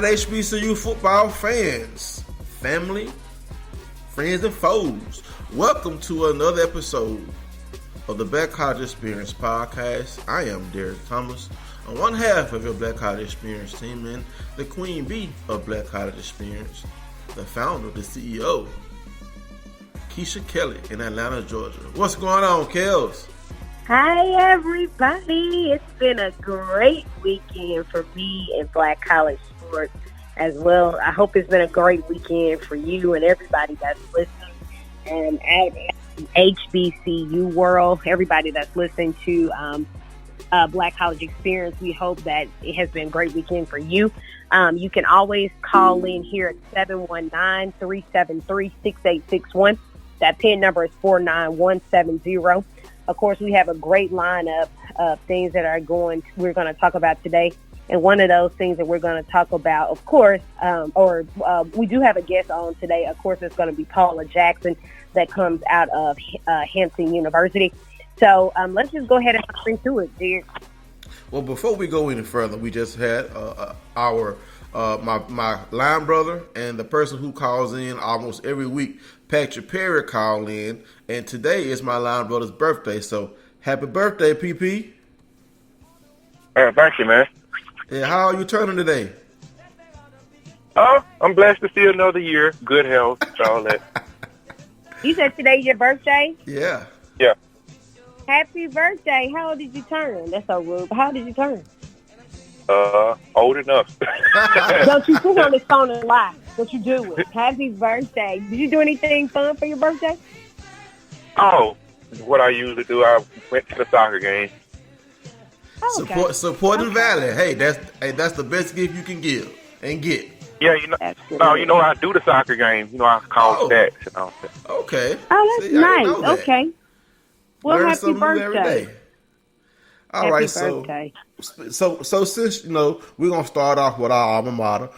right, HBCU football fans, family, friends, and foes. Welcome to another episode of the Black College Experience podcast. I am Derek Thomas, on one half of your Black College Experience team, and the Queen Bee of Black College Experience, the founder, the CEO, Keisha Kelly in Atlanta, Georgia. What's going on, Kels? Hi, everybody. It's been a great weekend for me in Black College sports as well. I hope it's been a great weekend for you and everybody that's listening. And at HBCU world, everybody that's listening to Black College Experience, we hope that it has been a great weekend for you. You can always call in here at 719-373-6861. That PIN number is 49170. Of course, we have a great lineup of things that we're going to talk about today. And one of those things that we're going to talk about, of course, we do have a guest on today. Of course, it's going to be Paula Jackson that comes out of Hampton University. So let's just go ahead and hop into it, dear. Well, before we go any further, we just had my line brother and the person who calls in almost every week, Patrick Perry, call in, and today is my line brother's birthday. So happy birthday, PP! Thank you, man. Yeah, how are you turning today? I'm blessed to see another year, good health, all that. You said today's your birthday? Yeah. Yeah. Happy birthday! How old did you turn? That's so rude. How did you turn? Old enough. Don't you sit on this phone and lie. What you doing? Happy birthday. Did you do anything fun for your birthday? Oh, what I usually do, I went to the soccer game. Oh, okay. Support and Valley. Hey, that's the best gift you can give and get. Yeah, I do the soccer game. I call stats and all that. Okay. Oh, that's nice. Okay. Well, Learn happy birthday. Every day. All right, birthday. So since we're gonna start off with our alma mater.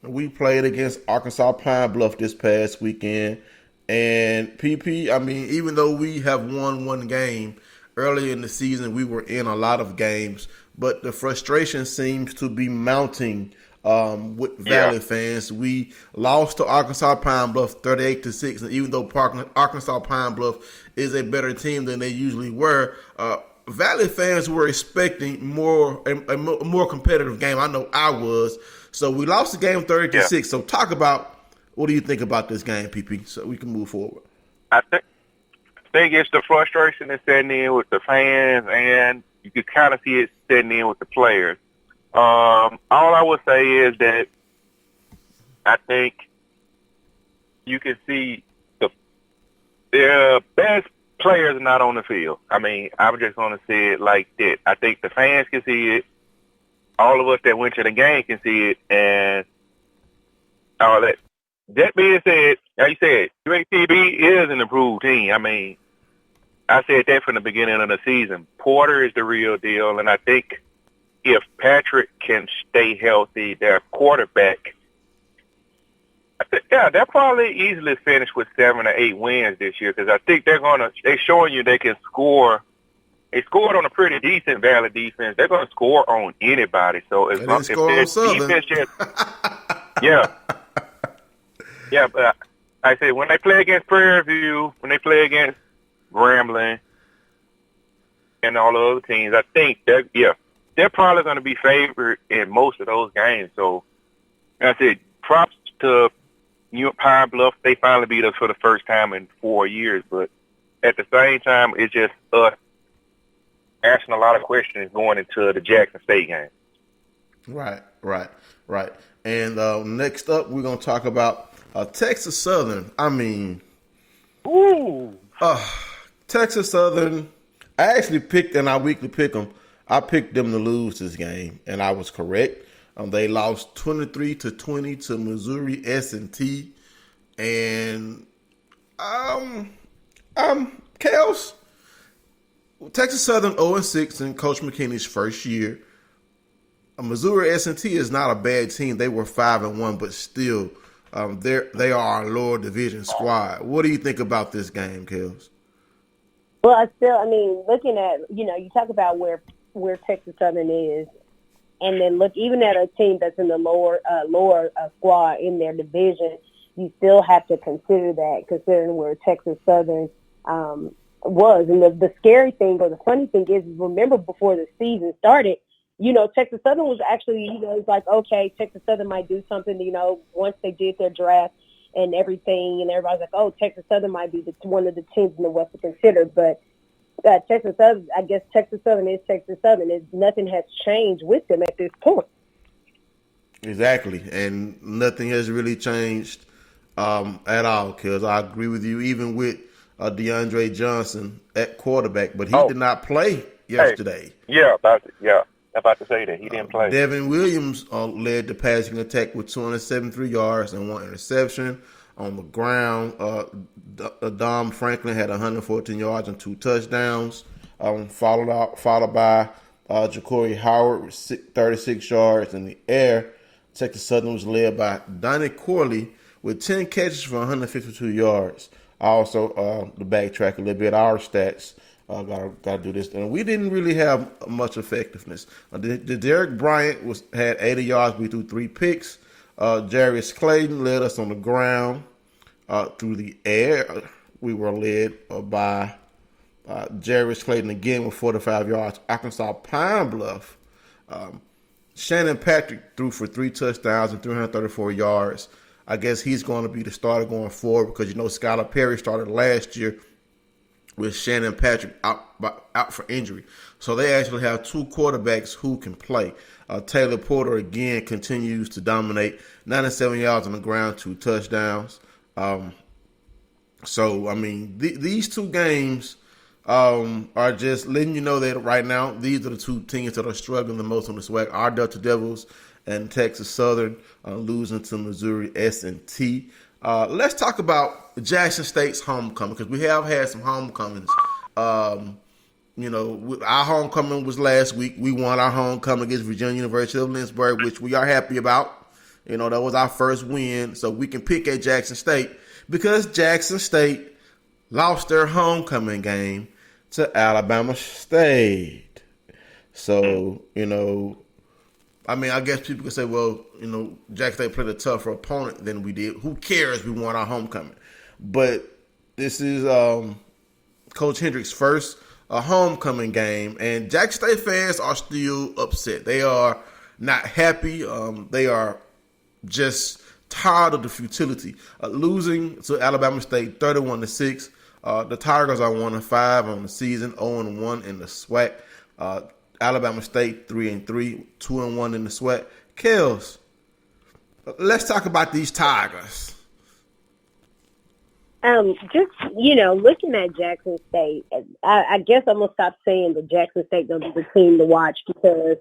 We played against Arkansas Pine Bluff this past weekend, and PP. I mean, even though we have won one game early in the season, we were in a lot of games, but the frustration seems to be mounting with Valley fans. We lost to Arkansas Pine Bluff 38-6, and even though Arkansas Pine Bluff is a better team than they usually were, Valley fans were expecting a more competitive game. I know I was. So we lost the game 30-6. So talk about, what do you think about this game, PP, so we can move forward? I think it's the frustration that's setting in with the fans, and you can kind of see it setting in with the players. All I would say is that I think you can see the best players are not on the field. I mean, I'm just going to say it like that. I think the fans can see it. All of us that went to the game can see it, and all that. That being said, like you said, UAPB is an improved team. I mean, I said that from the beginning of the season. Porter is the real deal, and I think if Patrick can stay healthy, their quarterback, they'll probably easily finish with 7 or 8 wins this year, because I think they're showing you they can score. They scored on a pretty decent Valley defense. They're going to score on anybody. So as long as their defense but I say when they play against Prairie View, when they play against Grambling, and all the other teams, I think they're probably going to be favored in most of those games. So I said, props to Pine Bluff. They finally beat us for the first time in 4 years. But at the same time, it's just us asking a lot of questions going into the Jackson State game. Right. And next up, we're going to talk about Texas Southern. I mean, Texas Southern. I actually picked in our weekly pick 'em. I picked them to lose this game, and I was correct. They lost 23-20 to Missouri S&T, and Kels, Texas Southern 0-6 in Coach McKinney's first year. Missouri S&T is not a bad team. They were 5-1, but still, they are a lower division squad. What do you think about this game, Kels? Well, looking at, you talk about where Texas Southern is And then look, even at a team that's in the lower squad in their division, you still have to consider that, considering where Texas Southern was. And the scary thing, or the funny thing is, remember before the season started, Texas Southern was actually, it's like, okay, Texas Southern might do something, once they did their draft and everything, and everybody's like, oh, Texas Southern might be one of the teams in the West to consider. But Texas Southern, I guess Texas Southern is Texas Southern. Nothing has changed with them at this point. Exactly, and nothing has really changed at all, because I agree with you, even with DeAndre Johnson at quarterback, but he did not play yesterday. Hey, about to say that. He didn't play. Devin Williams led the passing attack with 273 yards and 1 interception. On the ground, Dom Franklin had 114 yards and 2 touchdowns, followed by Ja'Cory Howard with 36 yards. In the air, Texas Southern was led by Donnie Corley with 10 catches for 152 yards. Also, the backtrack a little bit, our stats, got to do this. And we didn't really have much effectiveness. The Derek Bryant had 80 yards. We threw 3 picks. Jarius Clayton led us on the ground. Through the air, we were led by Jarius Clayton again with 45 yards. Arkansas Pine Bluff, Shannon Patrick threw for 3 touchdowns and 334 yards. I guess he's going to be the starter going forward, because Skylar Perry started last year with Shannon Patrick out for injury. So they actually have 2 quarterbacks who can play. Taylor Porter again continues to dominate, 97 yards on the ground, 2 touchdowns. So I mean, these 2 games are just letting you know that right now these are the 2 teams that are struggling the most on the SWAC. Our Delta Devils and Texas Southern losing to Missouri S&T. Let's talk about Jackson State's homecoming, because we have had some homecomings. Our homecoming was last week. We won our homecoming against Virginia University of Lynchburg, which we are happy about. That was our first win, so we can pick at Jackson State, because Jackson State lost their homecoming game to Alabama State. So, I guess people could say, well, Jackson State played a tougher opponent than we did. Who cares? We won our homecoming. But this is Coach Hendrick's first homecoming game, and Jackson State fans are still upset. They are not happy. They are just tired of the futility. Losing to Alabama State 31-6. The Tigers are 1-5 on the season, 0-1 in the SWAC. Alabama State 3-3, 2-1 in the SWAC. Kels, let's talk about these Tigers. Looking at Jackson State, I guess I'm gonna stop saying that Jackson State gonna be the team to watch, because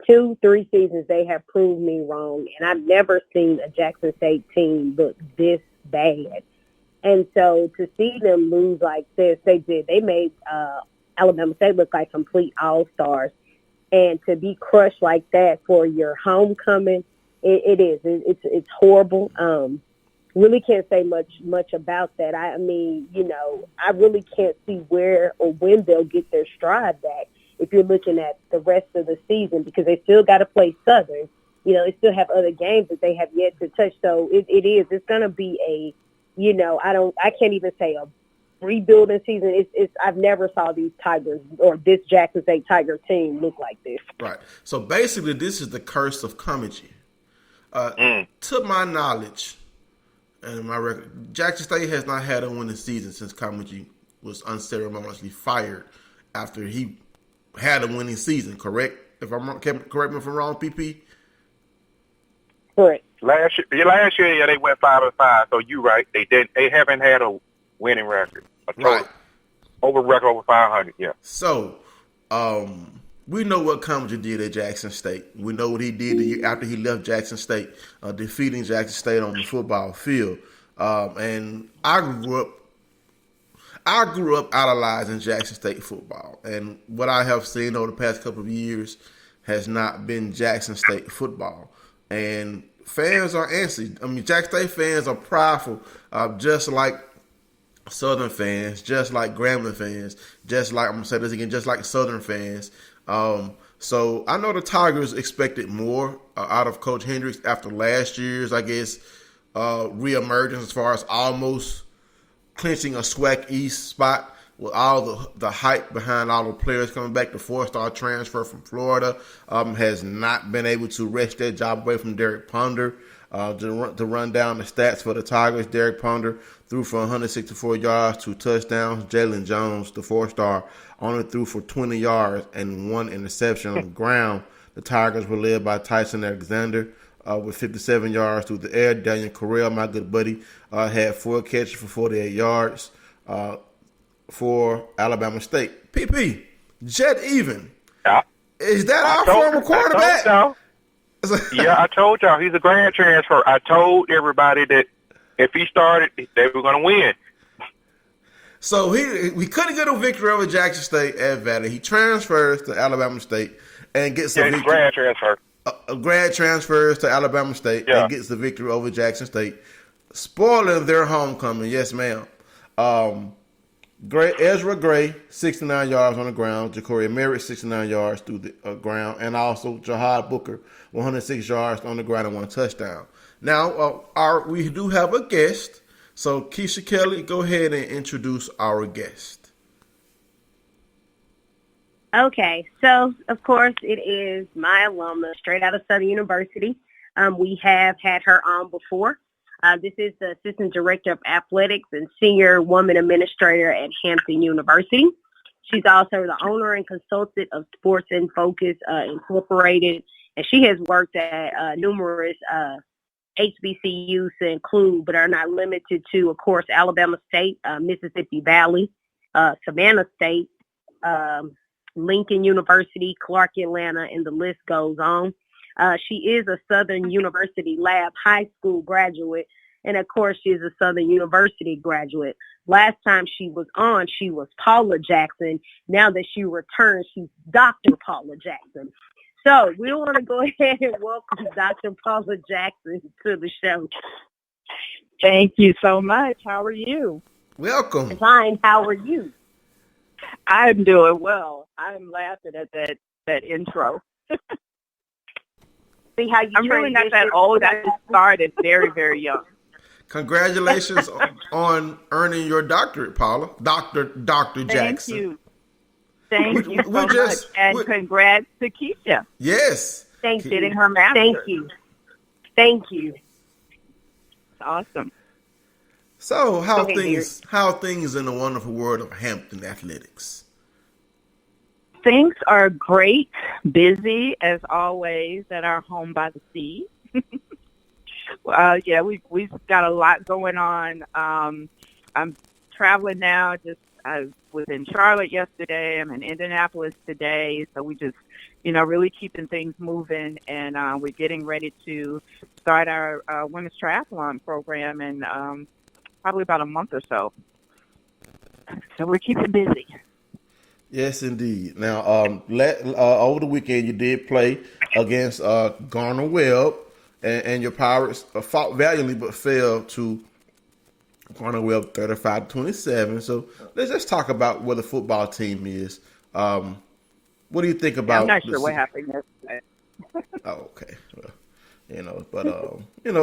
2-3 seasons they have proved me wrong, and I've never seen a Jackson State team look this bad. And so to see them lose like this, they made Alabama State look like complete all-stars. And to be crushed like that for your homecoming, it's horrible. Really can't say much about that. I mean, I really can't see where or when they'll get their stride back if you're looking at the rest of the season, because they still got to play Southern. They still have other games that they have yet to touch. So it's going to be I can't even say a rebuilding season. I've never saw these Tigers or this Jackson State Tiger team look like this. Right. So basically, this is the curse of Comedy. To my knowledge and my record, Jackson State has not had a winning season since Comedy was unceremoniously fired after he had a winning season. Correct? Correct me if I'm wrong, PP. Correct. Last year, they went 5-5. So you're right. They haven't had a winning record. Right. Record over 500. Yeah. So, we know what Comedy did at Jackson State. We know what he did the year after he left Jackson State, defeating Jackson State on the football field. And I grew up idolizing Jackson State football, and what I have seen over the past couple of years has not been Jackson State football. And fans are antsy. I mean, Jackson State fans are prideful, just like Southern fans, just like Grambling fans, just like, I'm going to say this again, just like Southern fans. So I know the Tigers expected more out of Coach Hendricks after last year's, I guess, reemergence as far as almost clinching a SWAC East spot with all the hype behind all the players coming back. The four-star transfer from Florida has not been able to wrest that job away from Derek Ponder. To run down the stats for the Tigers, Derek Ponder threw for 164 yards, 2 touchdowns. Jalen Jones, the four-star, only threw for 20 yards and 1 interception on the ground. The Tigers were led by Tyson Alexander with 57 yards through the air. Daniel Correa, my good buddy, had 4 catches for 48 yards for Alabama State. PP, Jet Even. Yeah. Is that our former quarterback? Yeah, I told y'all he's a grad transfer. I told everybody that if he started, they were going to win. So we couldn't get a victory over Jackson State at Valley. He transfers to Alabama State and gets a victory. Grad transfer. A grad transfers to Alabama State and gets the victory over Jackson State, spoiling their homecoming. Yes, ma'am. Ezra Gray, 69 yards on the ground. Ja'Cory Merritt, 69 yards through the ground. And also Jahad Booker, 106 yards on the ground and 1 touchdown. Now, we do have a guest. So, Keisha Kelly, go ahead and introduce our guest. Okay. So, of course, it is my alumna straight out of Southern University. We have had her on before. This is the Assistant Director of Athletics and Senior Woman Administrator at Hampton University. She's also the owner and consultant of Sports in Focus Incorporated, and she has worked at numerous HBCUs to include, but are not limited to, of course, Alabama State, Mississippi Valley, Savannah State, Lincoln University, Clark Atlanta, and the list goes on. She is a Southern University Lab High School graduate, and of course, she is a Southern University graduate. Last time she was on, she was Paula Jackson. Now that she returned, she's Dr. Paula Jackson. So we want to go ahead and welcome Dr. Paula Jackson to the show. Thank you so much. How are you? Welcome. Fine. How are you? I'm doing well. I'm laughing at that intro. See how you I'm really not that old. I just started very, very young. Congratulations on earning your doctorate, Paula. Dr. Jackson. Thank you. Thank you so much. And congrats to Keisha. Yes. Thank you. Getting her master's. Thank you. Thank you. It's awesome. So how things in the wonderful world of Hampton athletics? Things are great, busy as always at our home by the sea. We've got a lot going on. I'm traveling now. I was in Charlotte yesterday. I'm in Indianapolis today. So we just, really keeping things moving, and we're getting ready to start our women's triathlon program in probably about a month or so. So we're keeping busy. Yes, indeed. Now, over the weekend, you did play against Garner Webb, and your Pirates fought valiantly but failed to Garner Webb 35-27. So let's just talk about what the football team is. What do you think about? I'm not sure what happened yesterday. Oh, okay. Well,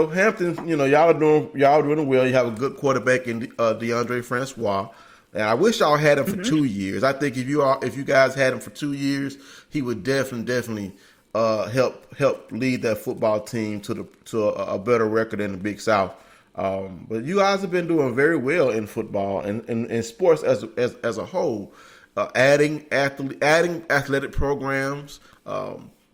Hampton, y'all are doing well. You have a good quarterback in DeAndre Francois. And I wish y'all had him for 2 years. I think if you guys had him for 2 years, he would definitely help lead that football team to a better record in the Big South. But you guys have been doing very well in football and in sports as a whole, adding athletic programs,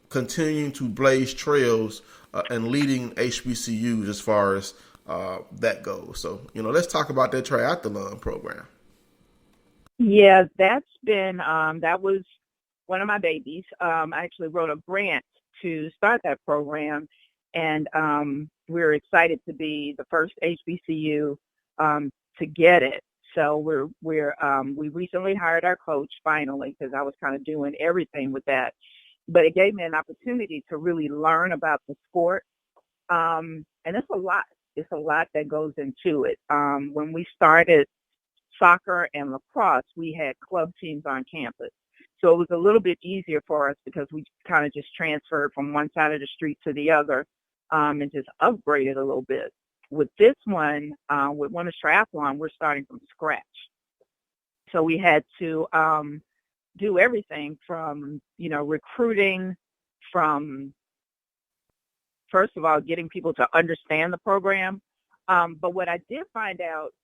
continuing to blaze trails, and leading HBCUs as far as that goes. So let's talk about that triathlon program. Yeah, that's been, that was one of my babies. I actually wrote a grant to start that program, and we're excited to be the first HBCU to get it. So we recently hired our coach finally, because I was kind of doing everything with that. But it gave me an opportunity to really learn about the sport. And it's a lot. It's a lot that goes into it. When we started soccer and lacrosse, we had club teams on campus. So it was a little bit easier for us because we kind of just transferred from one side of the street to the other, and just upgraded a little bit. With this one, with Women's Triathlon, we're starting from scratch. So we had to do everything from, recruiting, from, first of all, getting people to understand the program. But what I did find out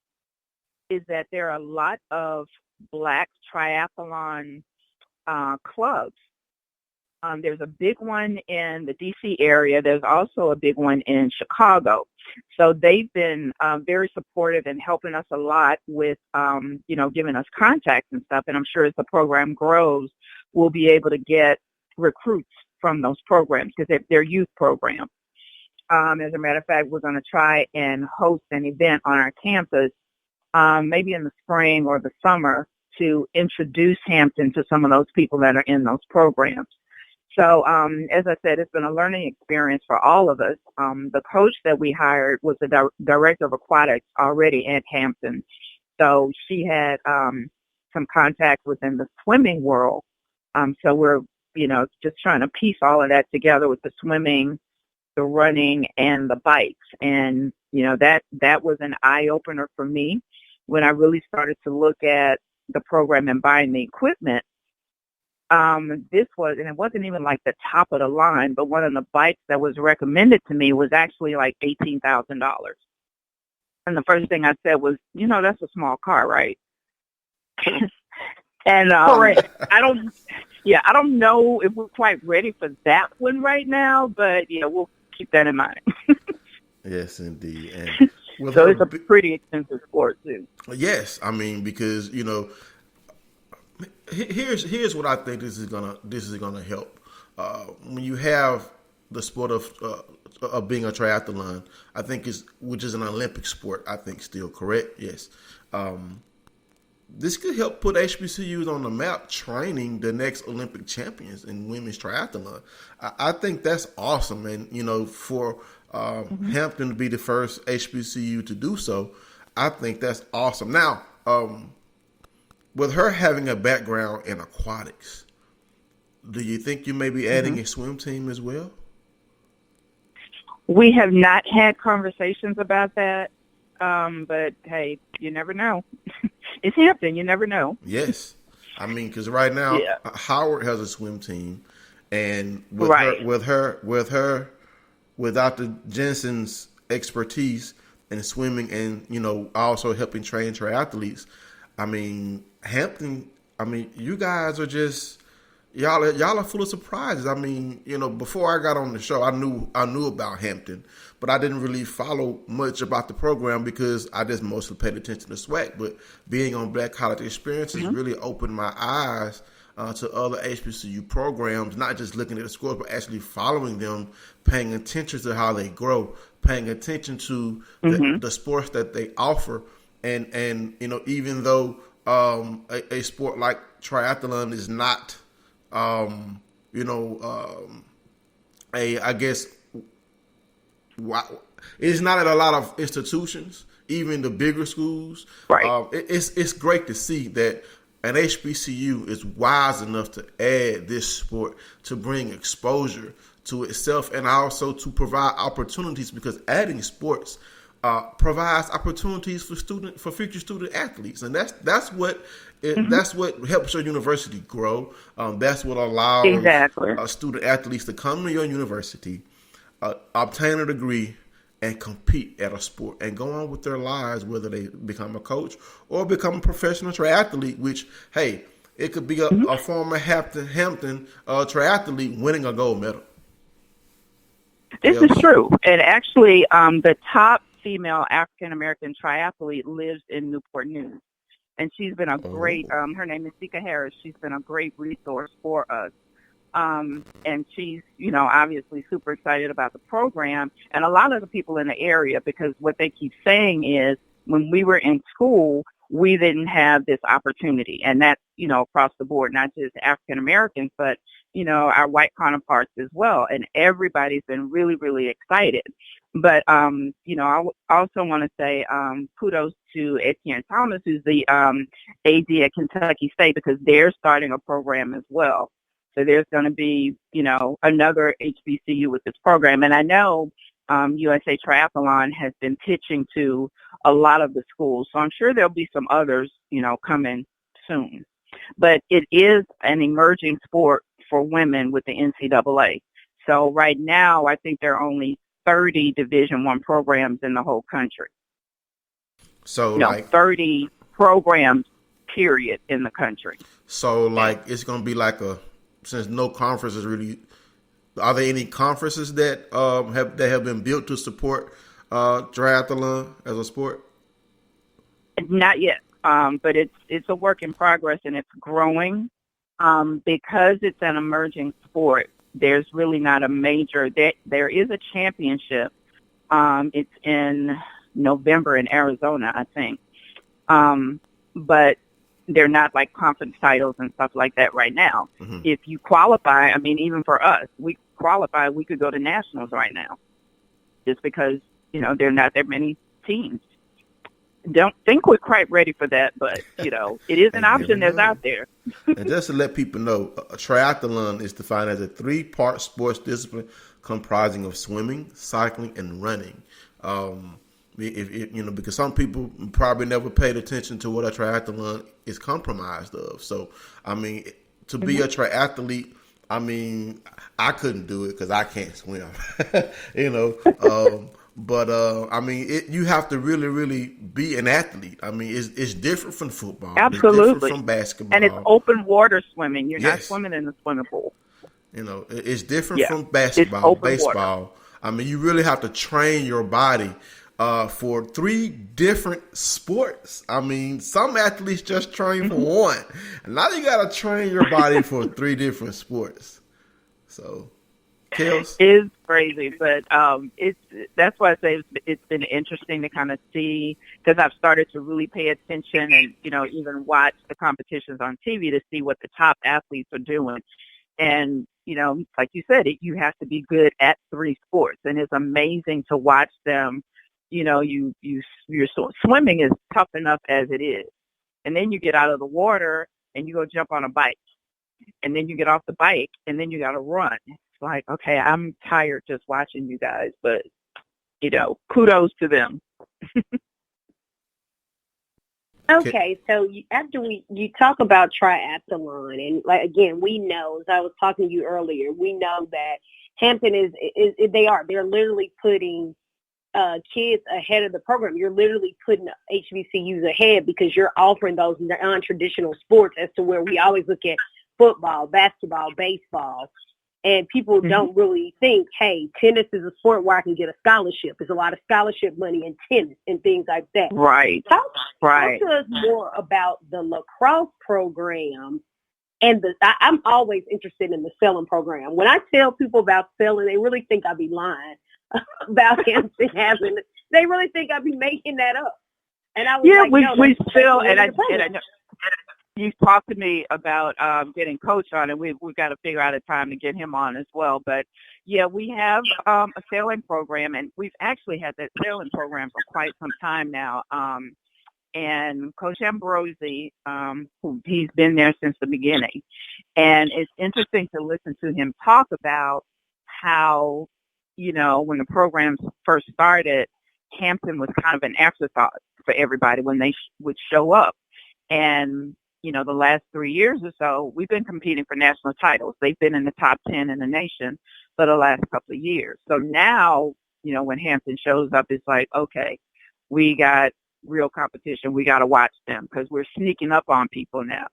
is that there are a lot of Black triathlon clubs. There's a big one in the D.C. area. There's also a big one in Chicago. So they've been very supportive and helping us a lot with, giving us contacts and stuff. And I'm sure as the program grows, we'll be able to get recruits from those programs because they're youth programs. As a matter of fact, we're going to try and host an event on our campus, maybe in the spring or the summer, to introduce Hampton to some of those people that are in those programs. So, as I said, it's been a learning experience for all of us. The coach that we hired was the director of aquatics already at Hampton. So she had some contact within the swimming world. So we're, just trying to piece all of that together with the swimming, the running, and the bikes. And, that was an eye-opener for me when I really started to look at the program and buying the equipment. And it wasn't even like the top of the line, but one of the bikes that was recommended to me was actually like $18,000. And the first thing I said was, that's a small car, right? And Correct. I don't know if we're quite ready for that one right now, but we'll keep that in mind. Yes, indeed. And so it's a pretty expensive sport too. Yes, I mean, because here's what I think this is gonna help. When you have the sport of being a triathlon, I think which is an Olympic sport. I think still correct. Yes, this could help put HBCUs on the map, training the next Olympic champions in women's triathlon. I think that's awesome, and for Hampton to be the first HBCU to do so, I think that's awesome. Now, with her having a background in aquatics, do you think you may be adding a swim team as well? We have not had conversations about that, but hey, you never know. It's Hampton, you never know. Yes, I mean, because right now Howard has a swim team, and with Dr. Jensen's expertise in swimming, and also helping train triathletes. I mean, Hampton. I mean, you guys are just y'all are full of surprises. I mean, before I got on the show, I knew about Hampton, but I didn't really follow much about the program because I just mostly paid attention to SWAC. But being on Black College Experiences really opened my eyes to other HBCU programs, not just looking at the scores, but actually following them, paying attention to how they grow, paying attention to the sports that they offer. And even though a sport like triathlon is not, it's not at a lot of institutions, even the bigger schools. Right. It's great to see that an HBCU is wise enough to add this sport to bring exposure to itself and also to provide opportunities, because adding sports provides opportunities for future student athletes, and that's what helps your university grow. That's what allows student athletes to come to your university, obtain a degree, and compete at a sport and go on with their lives, whether they become a coach or become a professional triathlete. Which, hey, it could be a former Hampton triathlete winning a gold medal. This is true, and actually, the top female African-American triathlete lives in Newport News. And she's been a great, her name is Sika Harris. She's been a great resource for us. And she's, obviously super excited about the program. And a lot of the people in the area, because what they keep saying is when we were in school, we didn't have this opportunity. And that's, across the board, not just African-Americans, but our white counterparts as well. And everybody's been really, really excited. But, I also want to say kudos to Etienne Thomas, who's the AD at Kentucky State, because they're starting a program as well. So there's going to be, another HBCU with this program. And I know USA Triathlon has been pitching to a lot of the schools. So I'm sure there'll be some others, coming soon. But it is an emerging sport for women with the NCAA. So right now, I think there are only 30 Division I programs in the whole country. So 30 programs, period, in the country. So it's going to be since no conferences really, are there any conferences that have been built to support triathlon as a sport? Not yet, but it's a work in progress, and it's growing. Because it's an emerging sport, there's really not a major. There is a championship. It's in November in Arizona, I think. But they're not like conference titles and stuff like that right now. Mm-hmm. If you qualify, even for us, we qualify, we could go to nationals right now, just because there are not that many teams. Don't think we're quite ready for that, but it is an option that's out there. And just to let people know, a triathlon is defined as a 3-part sports discipline comprising of swimming, cycling, and running. Because some people probably never paid attention to what a triathlon is comprised of. So, to be a triathlete, I couldn't do it because I can't swim. But you have to really, really be an athlete. It's different from football. Absolutely. It's different from basketball. And it's open water swimming. You're not swimming in the swimming pool. It's different from basketball, baseball. Water. You really have to train your body for 3 different sports. Some athletes just train for one. And now you got to train your body for 3 different sports. So, Kels? It's crazy, but that's why I say it's been interesting to kind of see, because I've started to really pay attention and, even watch the competitions on TV to see what the top athletes are doing. And, like you said, you have to be good at 3 sports, and it's amazing to watch them. Swimming is tough enough as it is. And then you get out of the water and you go jump on a bike. And then you get off the bike and then you got to run. It's like, okay, I'm tired just watching you guys, but, kudos to them. Okay, so after you talk about triathlon, and again, we know, as I was talking to you earlier, we know that Hampton they're literally putting kids ahead of the program. You're literally putting HBCUs ahead because you're offering those non-traditional sports, as to where we always look at football, basketball, baseball, and people don't really think, hey, tennis is a sport where I can get a scholarship. There's a lot of scholarship money in tennis and things like that. Right. Talk to us more about the lacrosse program. And I'm always interested in the selling program. When I tell people about selling, they really think I be lying about Hampton having. They really think I be making that up. And I was we still, and I know. You talked to me about getting Coach on, and we've got to figure out a time to get him on as well. But, yeah, we have a sailing program, and we've actually had that sailing program for quite some time now. And Coach Ambrosi, he's been there since the beginning. And it's interesting to listen to him talk about how, when the program first started, Hampton was kind of an afterthought for everybody when they would show up. And the last 3 years or so, we've been competing for national titles. They've been in the top 10 in the nation for the last couple of years. So now, when Hampton shows up, it's like, okay, we got real competition. We got to watch them because we're sneaking up on people now.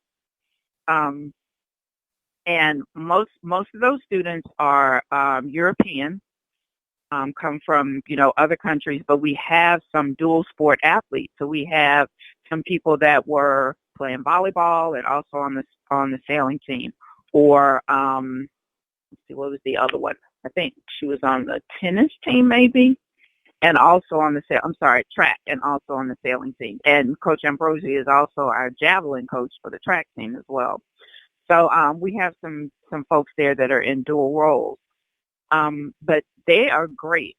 And most of those students are European, come from, other countries, but we have some dual sport athletes. So we have some people that were playing volleyball and also on the sailing team, or let's see, what was the other one? I think she was on the tennis team maybe, and also on the track, and also on the sailing team. And Coach Ambrosi is also our javelin coach for the track team as well. So we have some folks there that are in dual roles. But they are great.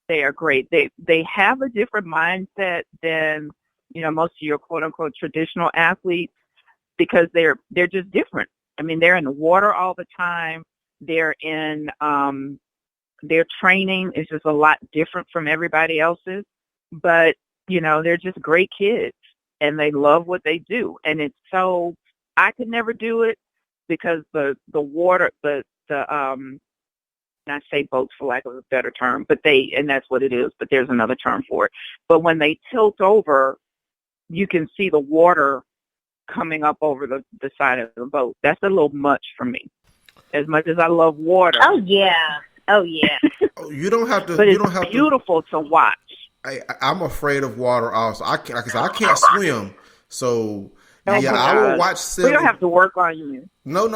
They are great. They have a different mindset than, most of your quote unquote traditional athletes, because they're just different. I mean, they're in the water all the time. They're in their training is just a lot different from everybody else's. But, they're just great kids and they love what they do. And it's so, I could never do it because the water, not say boats for lack of a better term, but and that's what it is, but there's another term for it. But when they tilt over, you can see the water coming up over the side of the boat. That's a little much for me. As much as I love water. Oh yeah. You don't have to. But it's beautiful to watch. I'm afraid of water also. I can't swim, so. Yeah, I will watch sailing. We don't have to work on you. No.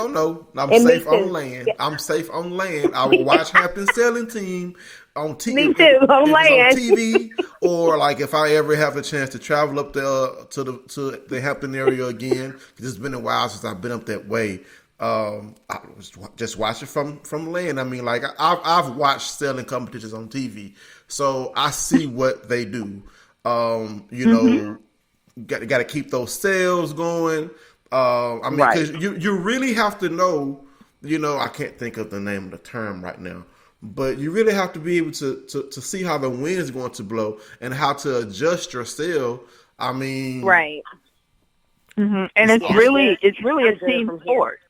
I'm safe on land. Yeah. I'm safe on land. I will watch Hampton sailing team on TV. Me too, on land. On TV, or like if I ever have a chance to travel up there to the Hampton area again, because it's been a while since I've been up that way. I was just watching from land. I mean, like I've watched sailing competitions on TV, so I see what they do. Got to keep those sails going. I mean, because you really have to know. I can't think of the name of the term right now, but you really have to be able to see how the wind is going to blow and how to adjust your sail. I mean, right. Mm-hmm. And it's really a team sport.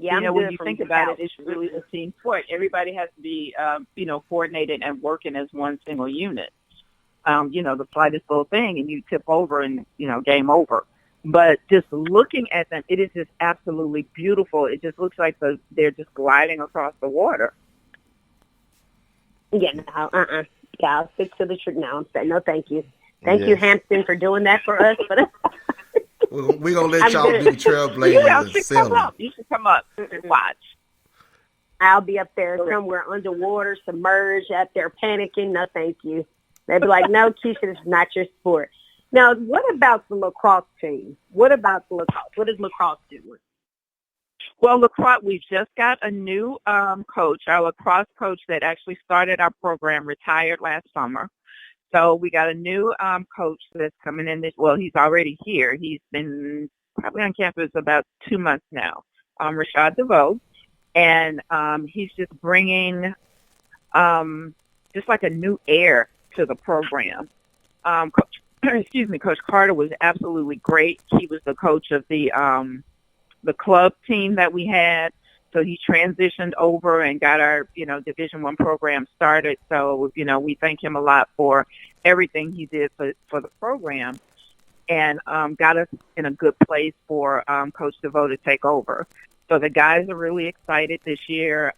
Yeah, when you think about it, it's really a team sport. Everybody has to be, coordinated and working as one single unit. The slightest little thing and you tip over and, game over. But just looking at them, it is just absolutely beautiful. It just looks like they're just gliding across the water. Yeah, no, Yeah, I'll stick to the trick now. No, thank you. Thank you, Hampton, for doing that for us. But we're going to let y'all do the trailblazers. You should come up and watch. I'll be up there somewhere underwater, submerged, out there panicking. No, thank you. They'd be like, no, Keisha, this is not your sport. Now, what about the lacrosse team? What about the lacrosse? What is lacrosse doing? Well, lacrosse, we've just got a new coach. Our lacrosse coach that actually started our program retired last summer. So we got a new coach that's coming in. He's already here. He's been probably on campus about 2 months now, Rashad DeVoe. And he's just bringing just like a new air to the program. Coach Carter was absolutely great. He was the coach of the club team that we had. So he transitioned over and got our, Division I program started. So, we thank him a lot for everything he did for the program, and got us in a good place for Coach DeVoe to take over. So the guys are really excited this year.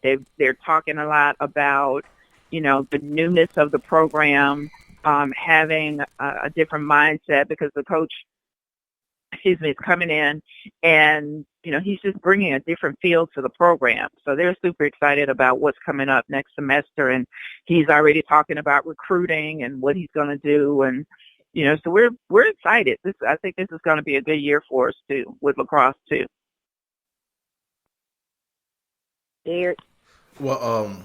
They're talking a lot about, the newness of the program, having a different mindset, because the coach, is coming in and, he's just bringing a different feel to the program. So they're super excited about what's coming up next semester. And he's already talking about recruiting and what he's going to do. And, so we're excited. I think this is going to be a good year for us too, with lacrosse too. Derek? Well,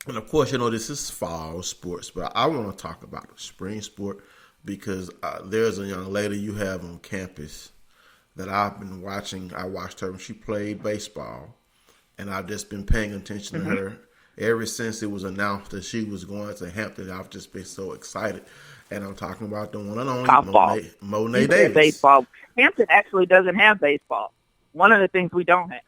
and of course, this is fall sports, but I want to talk about the spring sport, because there's a young lady you have on campus that I've been watching. I watched her when she played baseball, and I've just been paying attention to her ever since it was announced that she was going to Hampton. I've just been so excited. And I'm talking about the one and only Monet Davis. Baseball. Hampton actually doesn't have baseball. One of the things we don't have.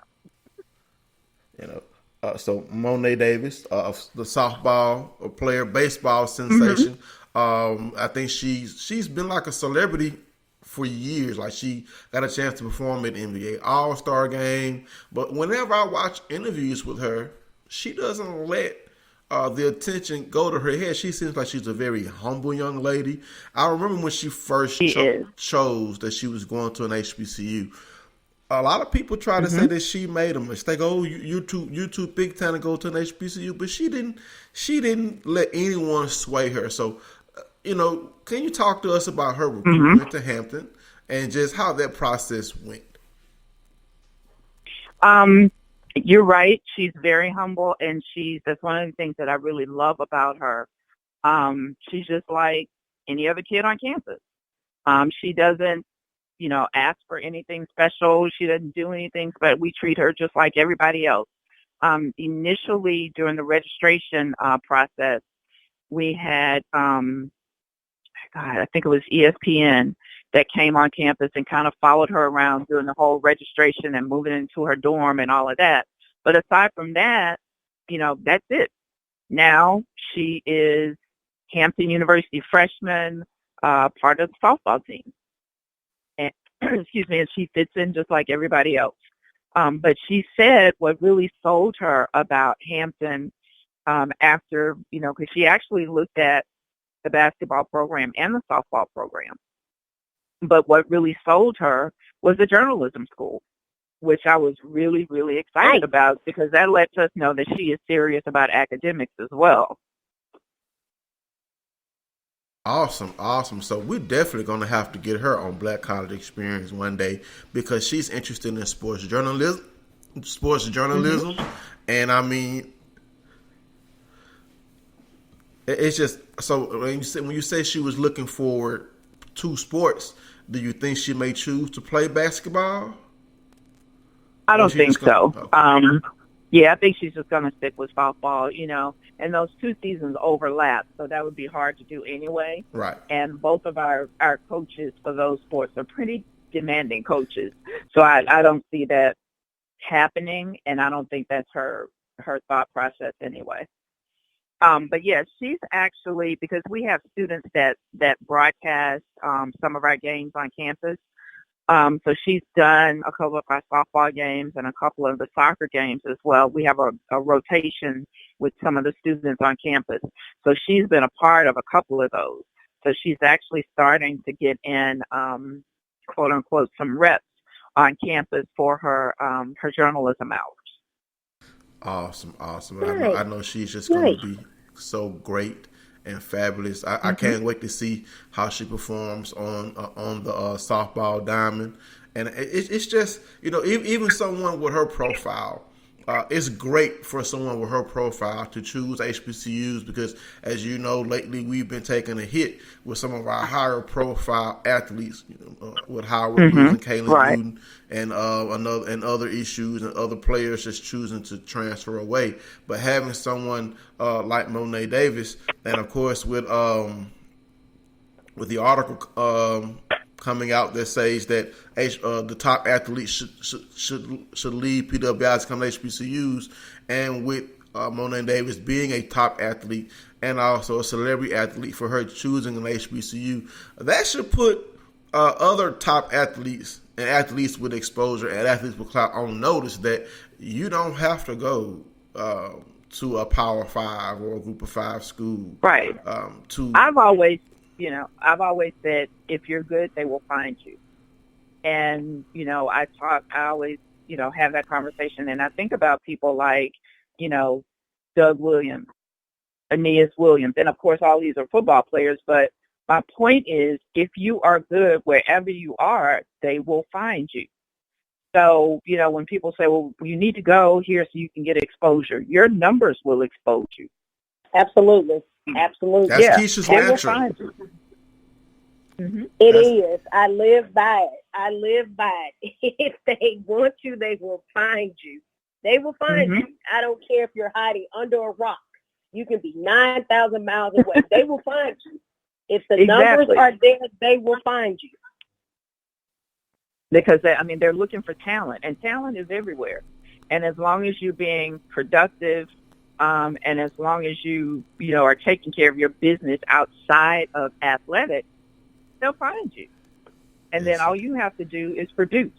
So Monet Davis, the softball player, baseball sensation. I think she's been like a celebrity for years. Like, she got a chance to perform at the NBA All-Star game. But whenever I watch interviews with her, she doesn't let the attention go to her head. She seems like she's a very humble young lady. I remember when she first chose that she was going to an HBCU. A lot of people try to say that she made a mistake. Oh, you're too big time to go to an HBCU, but she didn't let anyone sway her. So, can you talk to us about her recruitment to Hampton and just how that process went? You're right. She's very humble, and that's one of the things that I really love about her. She's just like any other kid on campus. She doesn't, ask for anything special. She doesn't do anything, but we treat her just like everybody else. Initially, during the registration process, we had, I think it was ESPN that came on campus and kind of followed her around doing the whole registration and moving into her dorm and all of that. But aside from that, that's it. Now she is Hampton University freshman, part of the softball team. And, excuse me, and she fits in just like everybody else. But she said what really sold her about Hampton after, because she actually looked at the basketball program and the softball program. But what really sold her was the journalism school, which I was really, really excited about, because that lets us know that she is serious about academics as well. Awesome. So we're definitely going to have to get her on Black College Experience one day, because she's interested in sports journalism. Mm-hmm. And I mean, it's just, so when you say she was looking forward to sports, do you think she may choose to play basketball? I don't think so. I think she's just going to stick with softball, and those two seasons overlap, so that would be hard to do anyway. Right. And both of our coaches for those sports are pretty demanding coaches, so I don't see that happening, and I don't think that's her thought process anyway. But yes, she's actually, because we have students that broadcast some of our games on campus. So she's done a couple of our softball games and a couple of the soccer games as well. We have a rotation with some of the students on campus. So she's been a part of a couple of those. So she's actually starting to get in, quote unquote, some reps on campus for her journalism hours. Awesome. I know she's just going to be so great and fabulous. I can't wait to see how she performs on the softball diamond. And it's just, even someone with her profile, it's great for someone with her profile to choose HBCUs, because, as you know, lately we've been taking a hit with some of our higher profile athletes, with Howard losing Kaylin Newton and other issues, and other players just choosing to transfer away. But having someone like Monet Davis, and of course with the article coming out that says that the top athletes should leave PWIs to come to HBCUs, and with Monet Davis being a top athlete and also a celebrity athlete for her choosing an HBCU, that should put other top athletes and athletes with exposure and athletes with clout on notice that you don't have to go to a Power 5 or a Group of 5 school. Right. I've always said, if you're good, they will find you. And, I always, have that conversation. And I think about people like, Doug Williams, Aeneas Williams. And of course, all these are football players. But my point is, if you are good wherever you are, they will find you. So, when people say, well, you need to go here so you can get exposure, your numbers will expose you. Absolutely. That's Keisha's they mantra. Will find you. Mm-hmm. It is. I live by it. If they want you, they will find you. They will find you. I don't care if you're hiding under a rock. You can be 9,000 miles away. They will find you. If the numbers are there, they will find you. Because, they're looking for talent, and talent is everywhere. And as long as you're being productive, and as long as you are taking care of your business outside of athletics, they'll find you. And then all you have to do is produce.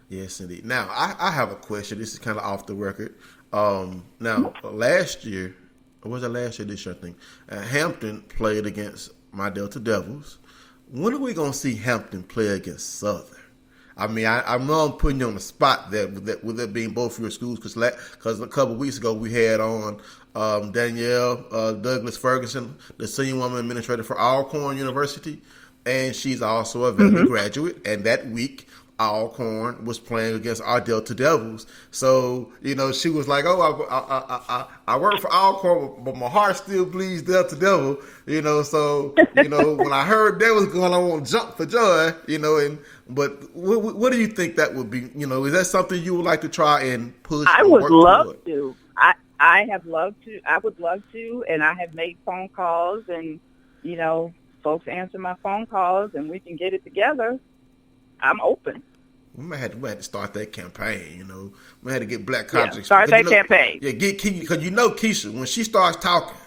Yes, indeed. Now, I have a question. This is kind of off the record. Now, last year, or was it last year, this year, I think, Hampton played against my Delta Devils. When are we going to see Hampton play against Southern? I mean, I know I'm putting you on the spot there with that being both of your schools, because a couple of weeks ago we had on Danielle Douglas Ferguson, the senior woman administrator for Alcorn University, and she's also a Valley graduate. And that week Alcorn was playing against our Delta Devils. So, she was like, "Oh, I work for Alcorn, but my heart still bleeds Delta Devil." So when I heard that was going, I want to jump for joy. But what do you think that would be? Is that something you would like to try and push? I would love to. I have loved to. I would love to, and I have made phone calls, and folks answer my phone calls, and we can get it together. I'm open. We might have to start that campaign. We had to get Black College. Start that campaign. Yeah, get because Keisha, when she starts talking,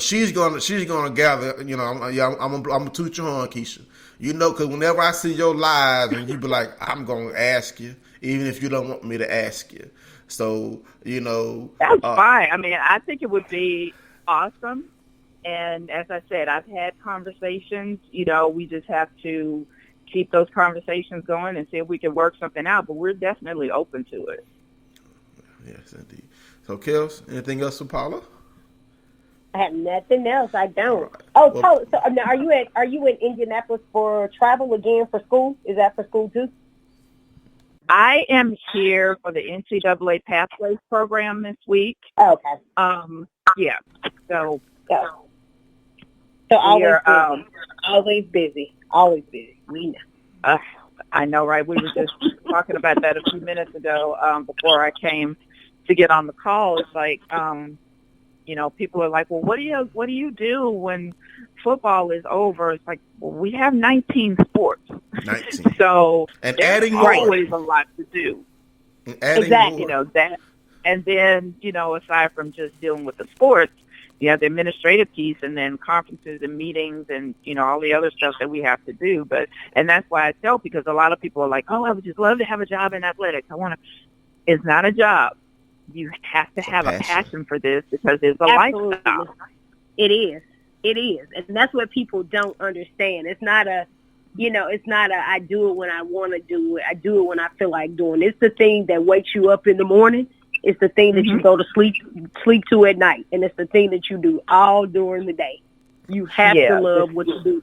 she's gonna gather. I'm gonna toot your horn, Keisha. Because whenever I see your live, and you be like, I'm gonna ask you, even if you don't want me to ask you. So that's fine. I mean, I think it would be awesome. And as I said, I've had conversations. We just have to keep those conversations going and see if we can work something out. But we're definitely open to it. Yes, indeed. So, Kels, anything else for Paula? I have nothing else. I don't. Paula, so now are you in Indianapolis for travel again for school? Is that for school too? I am here for the NCAA Pathways program this week. Oh, okay. Yeah. So always busy. Always busy. We know. I know, right? We were just talking about that a few minutes ago before I came to get on the call. It's like, people are like, well, what do you do when football is over? It's like, well, we have 19 sports. 19. So and there's adding more. Always a lot to do. And adding exactly. more. That, and then aside from just dealing with the sports, you have the administrative piece, and then conferences and meetings, and all the other stuff that we have to do. And that's why I tell, because a lot of people are like, oh, I would just love to have a job in athletics. It's not a job. You have to have a passion for this, because it's a lifestyle. It is, and that's what people don't understand. It's not a I do it when I want to do it. I do it when I feel like doing it. It's the thing that wakes you up in the morning. It's the thing that you go to sleep to at night, and it's the thing that you do all during the day. You have to love what you do,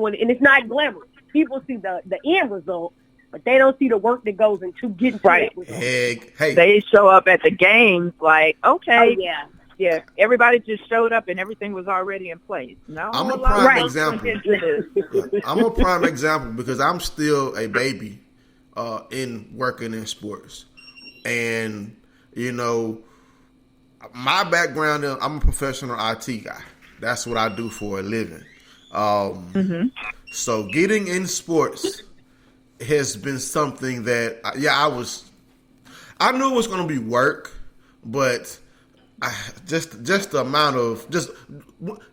and it's not glamorous. People see the end result, but they don't see the work that goes into getting right. Hey. They show up at the games like, okay, yeah, everybody just showed up and everything was already in place. No, I'm a prime example. I'm a prime example because I'm still a baby in working in sports, and my background, I'm a professional IT guy. That's what I do for a living. So getting in sports has been something that, I knew it was going to be work, but just the amount of,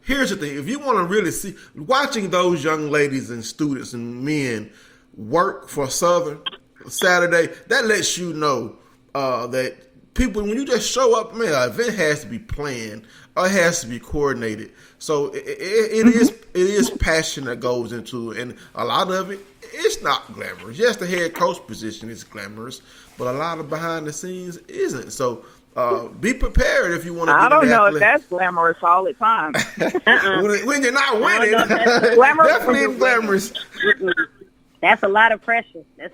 here's the thing. If you want to really see, watching those young ladies and students and men work for Southern Saturday, that lets you know that people, when you just show up, man, an event has to be planned or it has to be coordinated. So it is passion that goes into it, and a lot of it, it's not glamorous. Yes, the head coach position is glamorous, but a lot of behind the scenes isn't. So be prepared if you want to. I don't know if that's glamorous all the time. When you're not winning, definitely isn't glamorous. That's a lot of pressure. I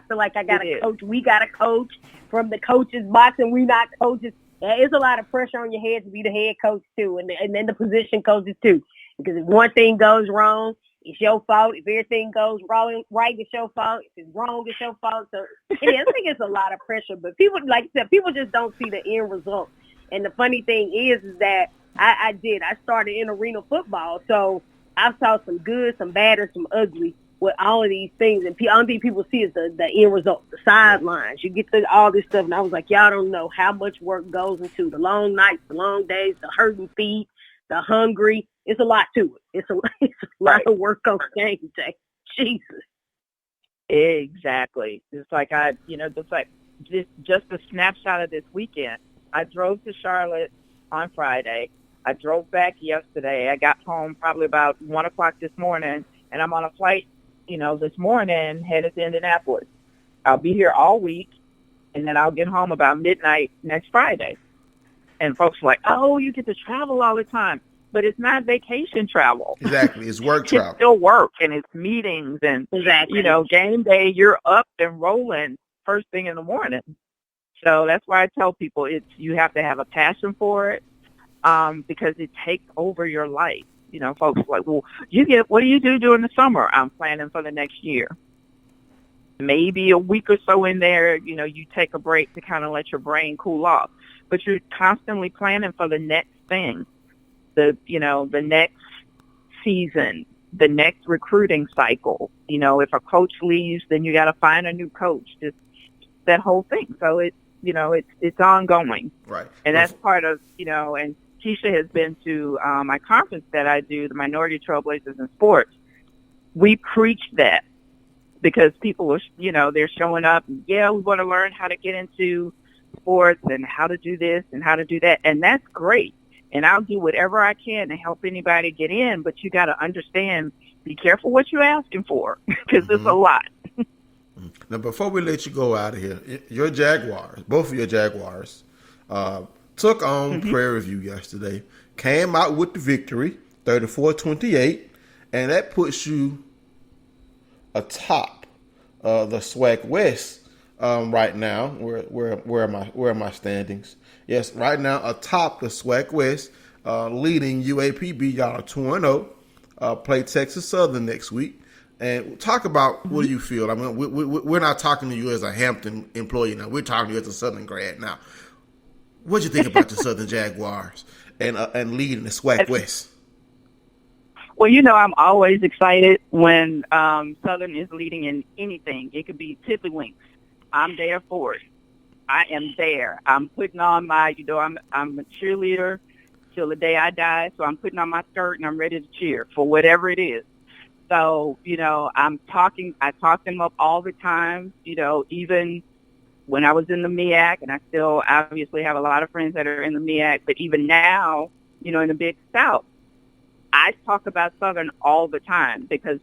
feel like I got a coach. We got a coach from the coaches box, and we not coaches. It's a lot of pressure on your head to be the head coach too, and then the position coaches too. Because if one thing goes wrong, it's your fault. If everything goes wrong, right, it's your fault. If it's wrong, it's your fault. So I think it's a lot of pressure. But people, like I said, people just don't see the end result. And the funny thing is that I started in arena football, so I saw some good, some bad, and some ugly with all of these things. And the only thing people see is the end result, the sidelines. You get to all this stuff, and I was like, y'all don't know how much work goes into the long nights, the long days, the hurting feet, the hungry. It's a lot to it. It's a lot of work on game day. Jesus. Exactly. It's like just a snapshot of this weekend. I drove to Charlotte on Friday. I drove back yesterday. I got home probably about 1 o'clock this morning, and I'm on a flight, this morning headed to Indianapolis. I'll be here all week, and then I'll get home about midnight next Friday. And folks are like, oh, you get to travel all the time. but it's not vacation travel. Exactly. It's work travel. It's still work, and it's meetings, and, game day, you're up and rolling first thing in the morning. So that's why I tell people you have to have a passion for it, because it takes over your life. Folks are like, well, what do you do during the summer? I'm planning for the next year. Maybe a week or so in there, you take a break to kind of let your brain cool off. But you're constantly planning for the next thing, the next season, the next recruiting cycle. If a coach leaves, then you got to find a new coach. Just that whole thing. So it's ongoing. Right. And that's part of, and Keisha has been to my conference that I do, the Minority Trailblazers in Sports. We preach that. Because people are, they're showing up, and we want to learn how to get into sports and how to do this and how to do that. And that's great. And I'll do whatever I can to help anybody get in. But you got to understand, be careful what you're asking for, because it's a lot. Now, before we let you go out of here, your Jaguars, both of your Jaguars, took on Prairie View yesterday, came out with the victory, 34-28, and that puts you atop the SWAC West right now. Where are my standings? Yes, right now atop the SWAC West, leading UAPB. Y'all are 2-0. Play Texas Southern next week, and talk about what do you feel. I mean, we're not talking to you as a Hampton employee now. We're talking to you as a Southern grad now. What do you think about the Southern Jaguars and leading the SWAC West? Well, I'm always excited when Southern is leading in anything. It could be tiddlywinks. I'm there for it. I am there. I'm putting on my, I'm a cheerleader till the day I die, so I'm putting on my skirt and I'm ready to cheer for whatever it is. So, I talk them up all the time, even when I was in the MEAC, and I still obviously have a lot of friends that are in the MEAC, but even now, in the Big South, I talk about Southern all the time because,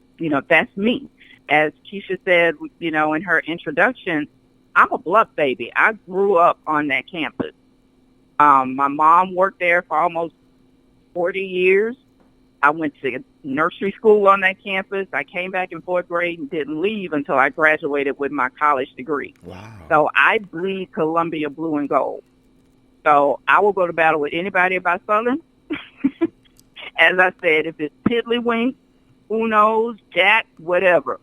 that's me. As Keisha said, in her introduction, I'm a Bluff baby. I grew up on that campus. My mom worked there for almost 40 years. I went to nursery school on that campus. I came back in fourth grade and didn't leave until I graduated with my college degree. Wow. So I bleed Columbia blue and gold. So I will go to battle with anybody about Southern. As I said, if it's tiddlywink, Unos, Jack, whatever,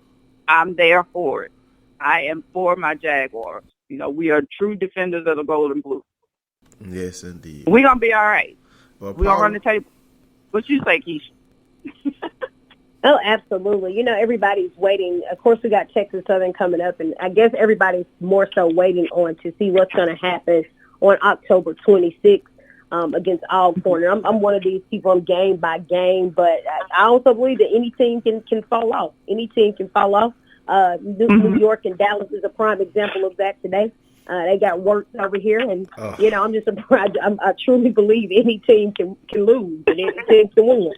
I'm there for it. I am for my Jaguars. We are true defenders of the gold and blue. Yes, indeed. We're going to be all right. Well, we're going to run the table. What you say, Keisha? Oh, absolutely. Everybody's waiting. Of course, we got Texas Southern coming up, and I guess everybody's more so waiting on to see what's going to happen on October 26th. Against Alcorn. I'm one of these people. I'm game by game, but I also believe that any team can fall off. Any team can fall off. New York and Dallas is a prime example of that today. They got worked over here, and I'm just surprised. I truly believe any team can lose and any team can win.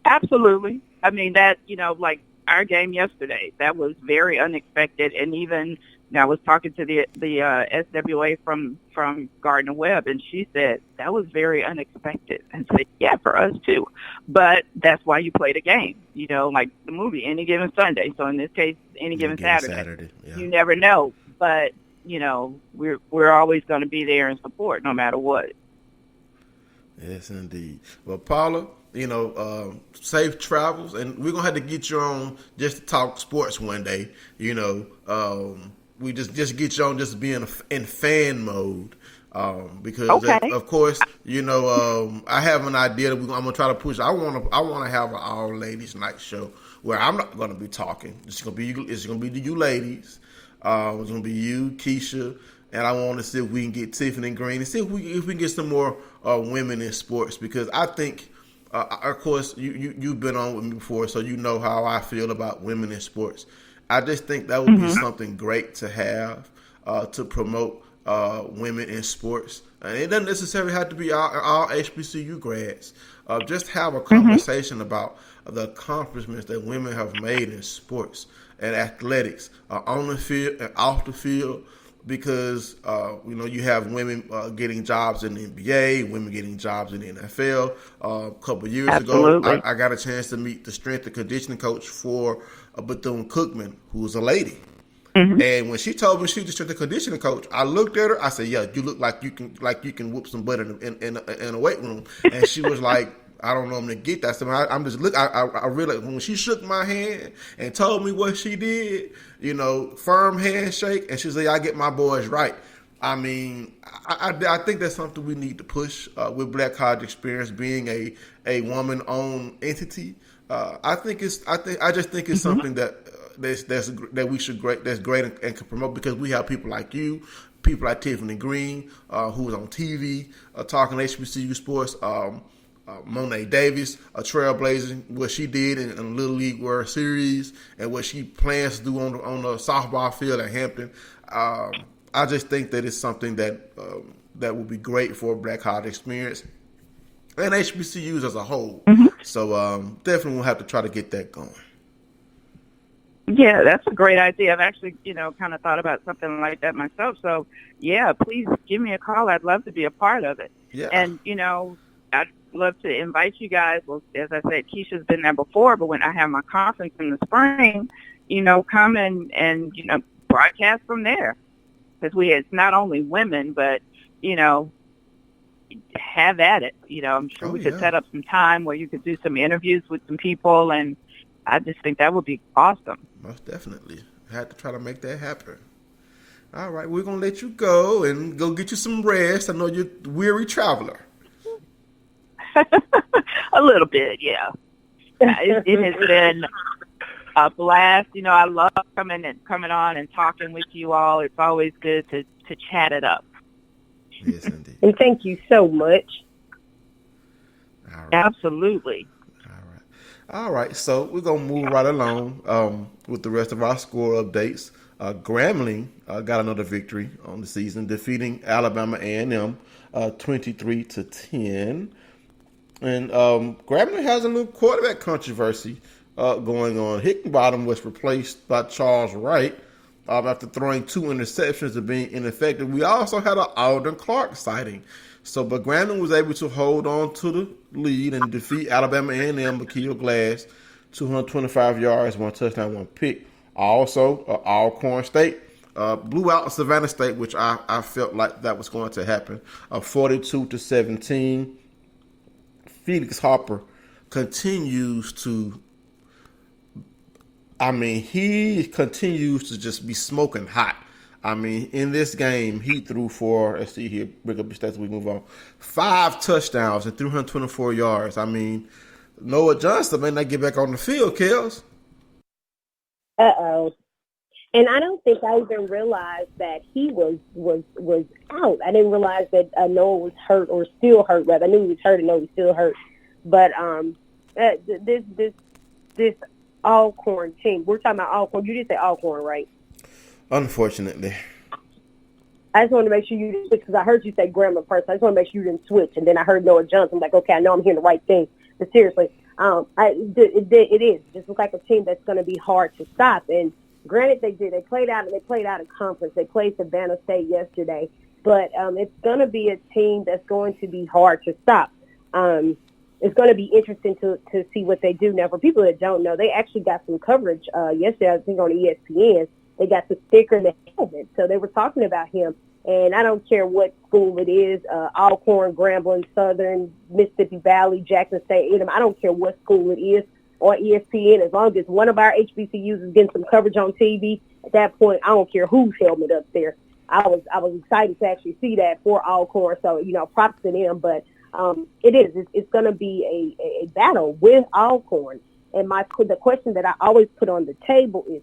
Absolutely. I mean that like our game yesterday, that was very unexpected, and even. Now, I was talking to the SWA from Gardner Webb, and she said that was very unexpected. And said, yeah, for us too. But that's why you play the game, like the movie, Any Given Sunday. So in this case, Any Given Saturday. Yeah. You never know. But, we're always going to be there in support no matter what. Yes, indeed. Well, Paula, safe travels, and we're going to have to get you on just to talk sports one day, we just get you on just being in fan mode because of course I have an idea that I'm gonna try to push. I want to have an all ladies night show where I'm not gonna be talking. It's gonna be you ladies. It's gonna be you, Keisha, and I want to see if we can get Tiffany Green and see if we can get some more women in sports, because I think. Of course, you've been on with me before, so you know how I feel about women in sports. I just think that would be something great to have to promote women in sports. And it doesn't necessarily have to be all HBCU grads. Just have a conversation about the accomplishments that women have made in sports and athletics, on the field and off the field. because you have women getting jobs in the NBA, women getting jobs in the NFL. A couple of years ago, I got a chance to meet the strength and conditioning coach for Bethune-Cookman, who was a lady. Mm-hmm. And when she told me she was the strength and conditioning coach, I looked at her. I said, "Yeah, you look like you can whoop some butt in a weight room." And she was like, "I don't know I'm gonna get that." So I'm just look. I really, when she shook my hand and told me what she did, firm handshake, and she said, "I get my boys right." I mean, I think that's something we need to push with Black College Experience being a woman-owned entity. I just think it's something that we should that's great and can promote, because we have people like you, people like Tiffany Green, who was on TV talking HBCU sports. Monet Davis, a trailblazer, what she did in the Little League World Series and what she plans to do on the softball field at Hampton. I just think that it's something that would be great for Black College Experience and HBCUs as a whole. Mm-hmm. So definitely we'll have to try to get that going. Yeah, that's a great idea. I've actually, kind of thought about something like that myself. So, yeah, please give me a call. I'd love to be a part of it. Yeah. And, I'd love to invite you guys. Well, as I said, Keisha's been there before, but when I have my conference in the spring, come and broadcast from there. Because it's not only women, but, have at it. I'm sure we could set up some time where you could do some interviews with some people, and I just think that would be awesome. Most definitely. I had to try to make that happen. All right, we're going to let you go and go get you some rest. I know you're a weary traveler. A little bit, yeah. It has been a blast. I love coming on and talking with you all. It's always good to chat it up. Yes, indeed. And thank you so much. All right. Absolutely. All right, so we're going to move right along with the rest of our score updates. Grambling got another victory on the season, defeating Alabama A&M 23-10. And Grambling has a little quarterback controversy going on. Hickenbottom was replaced by Charles Wright after throwing 2 interceptions and being ineffective. We also had an Alden Clark sighting. But Grambling was able to hold on to the lead and defeat Alabama A&M, McKeel Glass, 225 yards, 1 touchdown, 1 pick. Also, Alcorn State blew out Savannah State, which I felt like that was going to happen, 42-17. Felix Harper continues to, he continues to just be smoking hot. In this game, he threw for, let's see here, bring up the stats as we move on, 5 touchdowns and 324 yards. Noah Johnson may not get back on the field, Kels. Uh-oh. And I don't think I even realized that he was out. I didn't realize that Noah was hurt or still hurt. Rather, I knew he was hurt and know he was still hurt. But this Alcorn team, we're talking about Alcorn. You did say Alcorn, right? Unfortunately. I just wanted to make sure you didn't switch, because I heard you say Grambling first. I just want to make sure you didn't switch. And then I heard Noah Johnson. I'm like, okay, I know I'm hearing the right thing. But seriously, it is. It just looks like a team that's going to be hard to stop. And granted, they played out a conference. They played Savannah State yesterday. But it's going to be a team that's going to be hard to stop. It's going to be interesting to see what they do. Now, for people that don't know, they actually got some coverage yesterday, I think, on ESPN. They got the sticker and the helmet. So they were talking about him. And I don't care what school it is, Alcorn, Grambling, Southern, Mississippi Valley, Jackson State, A&M. I don't care what school it is, or ESPN. As long as one of our HBCUs is getting some coverage on TV, at that point, I don't care whose helmet up there. I was excited to actually see that for Alcorn. So, props to them. But it's going to be a battle with Alcorn. And the question that I always put on the table is,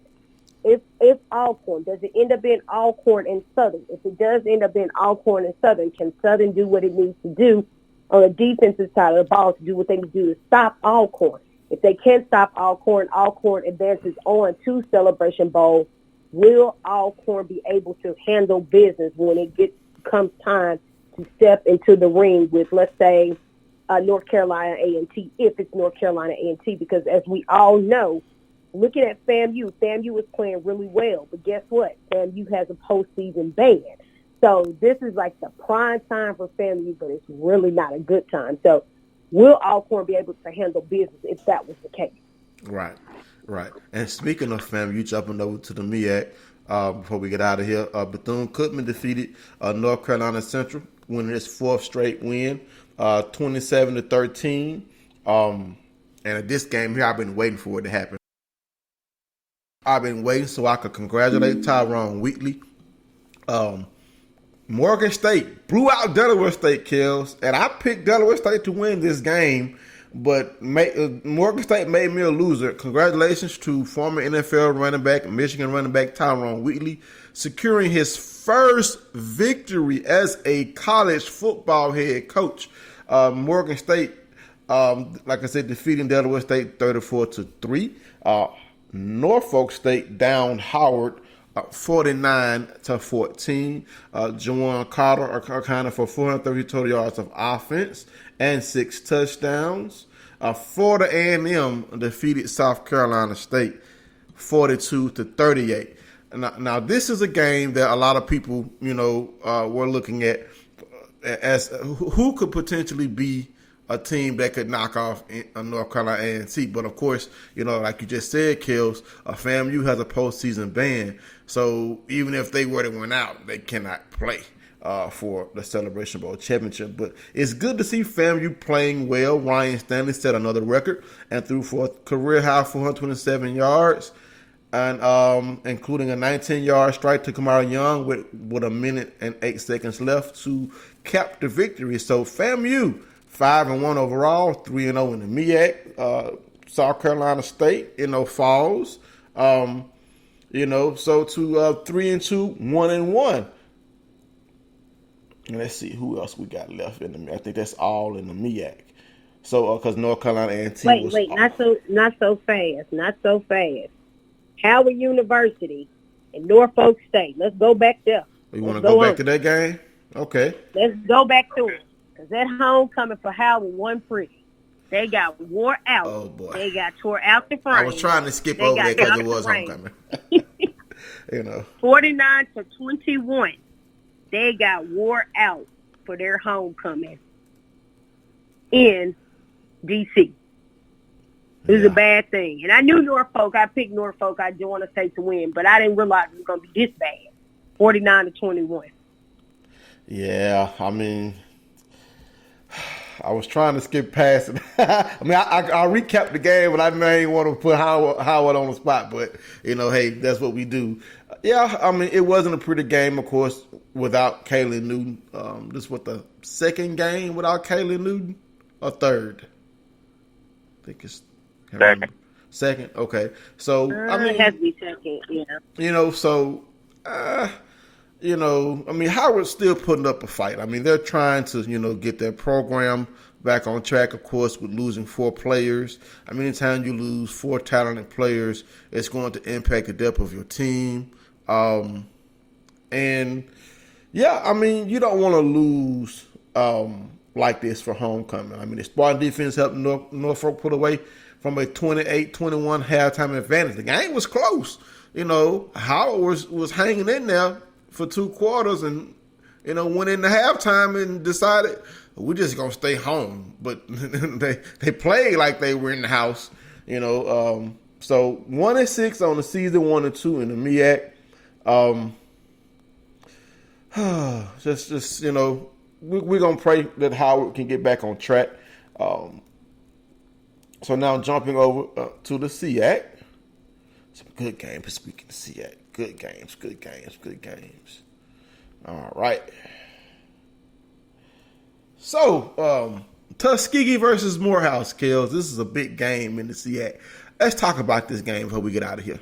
if Alcorn, does it end up being Alcorn and Southern? If it does end up being Alcorn and Southern, can Southern do what it needs to do on the defensive side of the ball to do what they need to do to stop Alcorn? If they can't stop Alcorn, Alcorn advances on to Celebration Bowl. Will Alcorn be able to handle business when it comes time to step into the ring with, let's say, North Carolina A&T, if it's North Carolina A&T? Because as we all know, looking at FAMU was playing really well, but guess what? FAMU has a postseason ban. So this is like the prime time for FAMU, but it's really not a good time. So will Alcorn be able to handle business if that was the case? Right. And speaking of FAMU, jumping over to the MEAC, before we get out of here, Bethune-Cookman defeated North Carolina Central, winning its fourth straight win, 27-13. And at this game here, I've been waiting for it to happen. I've been waiting so I could congratulate Tyrone Wheatley. Morgan State blew out Delaware State, Kills, and I picked Delaware State to win this game, but Morgan State made me a loser. Congratulations to former NFL running back, Michigan running back Tyrone Wheatley, securing his first victory as a college football head coach. Morgan State, like I said, defeating Delaware State 34-3. Norfolk State downed Howard 49-14. Jawan Carter accounted for 430 total yards of offense and 6 touchdowns. Florida A&M defeated South Carolina State 42-38. Now this is a game that a lot of people, were looking at as who could potentially be a team that could knock off North Carolina A&T. But, of course, like you just said, Kills, FAMU has a postseason ban. So even if they were to win out, they cannot play for the Celebration Bowl championship. But it's good to see FAMU playing well. Ryan Stanley set another record and threw for a career-high 427 yards, and including a 19-yard strike to Kamara Young with a minute and 8 seconds left to cap the victory. So FAMU 5-1 overall, 3-0 in the MEAC. South Carolina State, falls. So to 3-2, 1-1. And let's see who else we got left in the MEAC. I think that's all in the MEAC. So because North Carolina A&T was not so fast. Howard University and Norfolk State. Let's go back there. You want to go back to that game? Okay. Let's go back to it. Because that homecoming for Howard wasn't pretty. They got wore out. Oh, boy. They got tore out the frame. I was trying to skip over that because it was homecoming. 49-21. They got wore out for their homecoming in D.C. It was a bad thing. And I knew Norfolk. I picked Norfolk. I didn't want to say to win, but I didn't realize it was going to be this bad. 49-21. Yeah, I mean, I was trying to skip past it. I recapped the game, but I didn't want to put Howard on the spot. But, hey, that's what we do. Yeah, I mean, it wasn't a pretty game, of course, without Kaylin Newton. This was the second game without Kaylin Newton, or third? I think it's second. Second, okay. So, I mean, it has to be second, Howard's still putting up a fight. I mean, they're trying to, get their program back on track, of course, with losing 4 players. I mean, anytime you lose 4 talented players, it's going to impact the depth of your team. You don't want to lose like this for homecoming. I mean, the Spartan defense helped Norfolk put away from a 28-21 halftime advantage. The game was close. Howard was hanging in there for 2 quarters and, went into halftime and decided we're just going to stay home. But they played like they were in the house, So 1-6 on the season, 1-2 in the MEAC. We're going to pray that Howard can get back on track. So now jumping over to the SEAC. Some good games speaking of SEAC. Good games. All right. So, Tuskegee versus Morehouse, Kills. This is a big game in the SEAC. Let's talk about this game before we get out of here.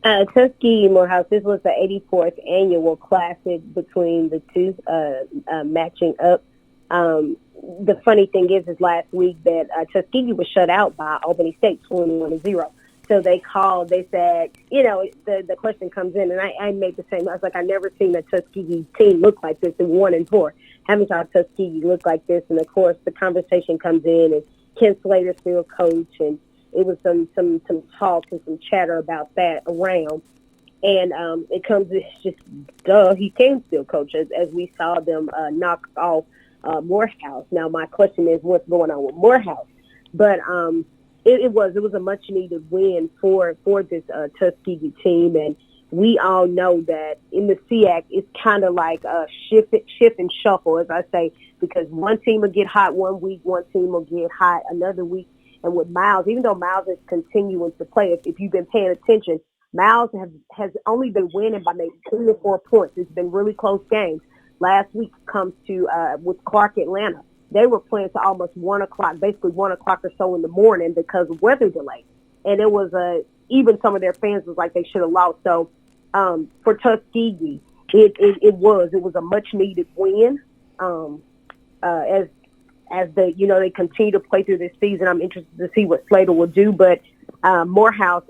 Tuskegee Morehouse, this was the 84th annual classic between the two, matching up. The funny thing is last week that Tuskegee was shut out by Albany State 21-0. So they said, the question comes in, and I made the same. I was like, I never seen a Tuskegee team look like this in 1-4. Haven't saw Tuskegee look like this. And of course, the conversation comes in, and Ken Slater's still coach, and it was some talk and some chatter about that around. And it comes, it's just, he can still coach as we saw them knock off Morehouse. Now, my question is what's going on with Morehouse? But it was a much needed win for this Tuskegee team. And we all know that in the SEAC, it's kind of like a shift and shuffle, as I say, because one team will get hot one week, one team will get hot another week. And with Miles, even though Miles is continuing to play, if you've been paying attention, Miles has only been winning by maybe 2 or 4 points. It's been really close games. Last week comes to with Clark Atlanta. They were playing to almost 1 o'clock, basically 1 o'clock or so in the morning because of weather delay. And it was even some of their fans was like they should have lost. So for Tuskegee, it was a much needed win. As they continue to play through this season, I'm interested to see what Slater will do. But Morehouse,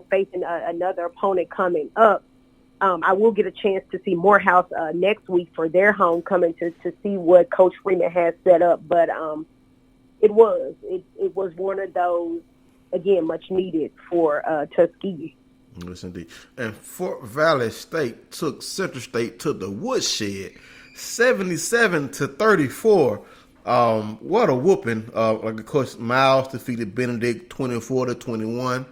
facing another opponent coming up, I will get a chance to see Morehouse next week for their homecoming to see what Coach Freeman has set up. But it was one of those, again, much needed for Tuskegee. Yes, indeed. And Fort Valley State took Central State to the woodshed, 77-34. What a whooping. Of course, Miles defeated Benedict 24-21.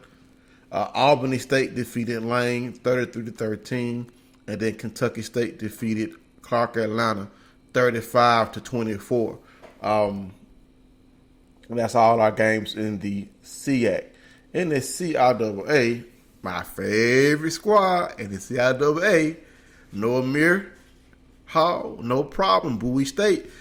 Albany State defeated Lane 33-13. And then Kentucky State defeated Clark Atlanta 35-24. That's all our games in the SEAC. In the CIAA, my favorite squad in the CIAA, Noah Mir, Hall, no problem. Bowie State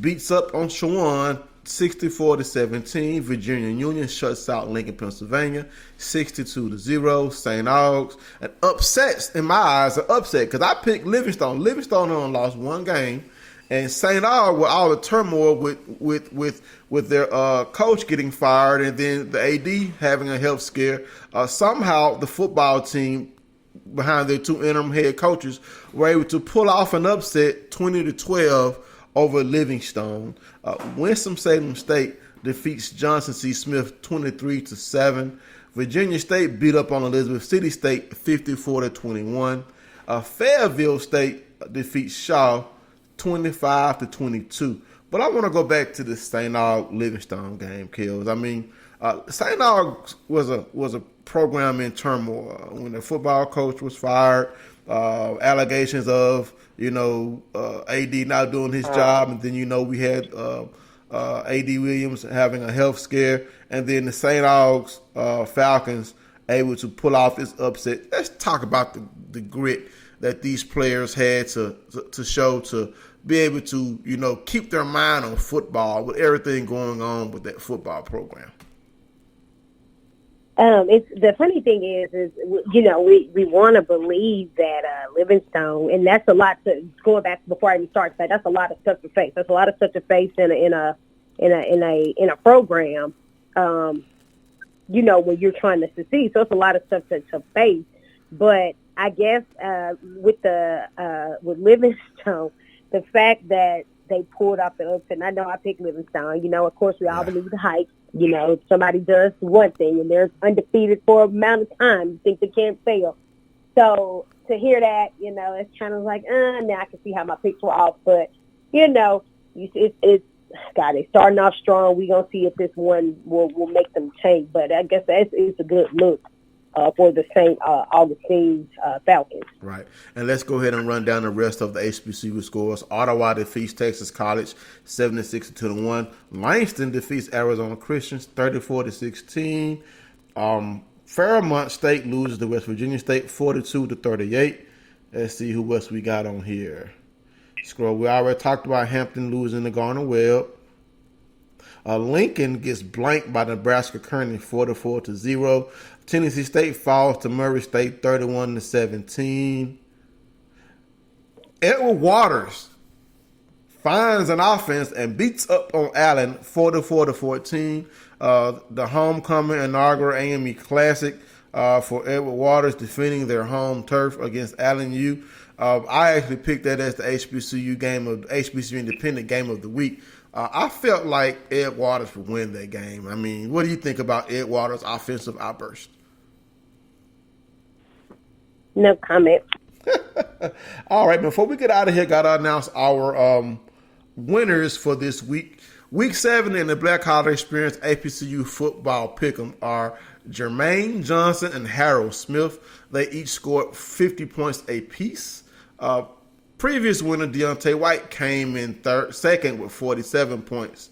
beats up on Shawan 64-17. Virginia Union shuts out Lincoln, Pennsylvania 62-0. St. Augs, an upset in my eyes, an upset because I picked Livingstone. Livingstone only lost 1 game, and St. Augs with all the turmoil with their coach getting fired and then the AD having a health scare. Somehow the football team behind their 2 interim head coaches were able to pull off an upset 20-12 over Livingstone. Winston-Salem State defeats Johnson C. Smith 23-7. Virginia State beat up on Elizabeth City State 54-21. Fayetteville State defeats Shaw 25-22. But I want to go back to the St. Aug Livingstone game, Kills. I mean, St. Aug was a program in turmoil when the football coach was fired. Allegations of AD not doing his job, and then we had AD Williams having a health scare, and then the St. Augs Falcons able to pull off this upset. Let's talk about the grit that these players had to show to be able to keep their mind on football with everything going on with that football program. It's the funny thing is we want to believe that Livingstone, and that's a lot to going back before I even start. That's a lot of stuff to face. That's a lot of stuff to face in a program. When you're trying to succeed, so it's a lot of stuff to face. But I guess with Livingstone, the fact that they pulled off the upset, and I know I picked Livingstone. Of course, we all believe the hype. Somebody does one thing and they're undefeated for an amount of time. You think they can't fail. So to hear that, it's kind of like, now I can see how my picks were off. But, it's God, they're starting off strong. We're going to see if this one will make them change. But I guess it's a good look for the St. Augustine Falcons. Right. And let's go ahead and run down the rest of the HBCU scores. Ottawa defeats Texas College 76-1. Langston defeats Arizona Christians 34-16. Fairmont State loses to West Virginia State 42-38. Let's see who else we got on here. Scroll. We already talked about Hampton losing to Garner-Webb. Lincoln gets blanked by Nebraska Kearney 44-0. Tennessee State falls to Murray State 31-17. Edward Waters finds an offense and beats up on Allen 44-14. The homecoming inaugural AME Classic for Edward Waters defending their home turf against Allen U. I actually picked that as the HBCU Independent Game of the Week. I felt like Ed Waters would win that game. I mean, what do you think about Ed Waters' offensive outburst? No comment. All right, before we get out of here, got to announce our winners for this week. Week 7 in the Black College Experience APCU football pick'em are Jermaine Johnson and Harold Smith. They each scored 50 points apiece. Previous winner Deontay White came in second with 47 points.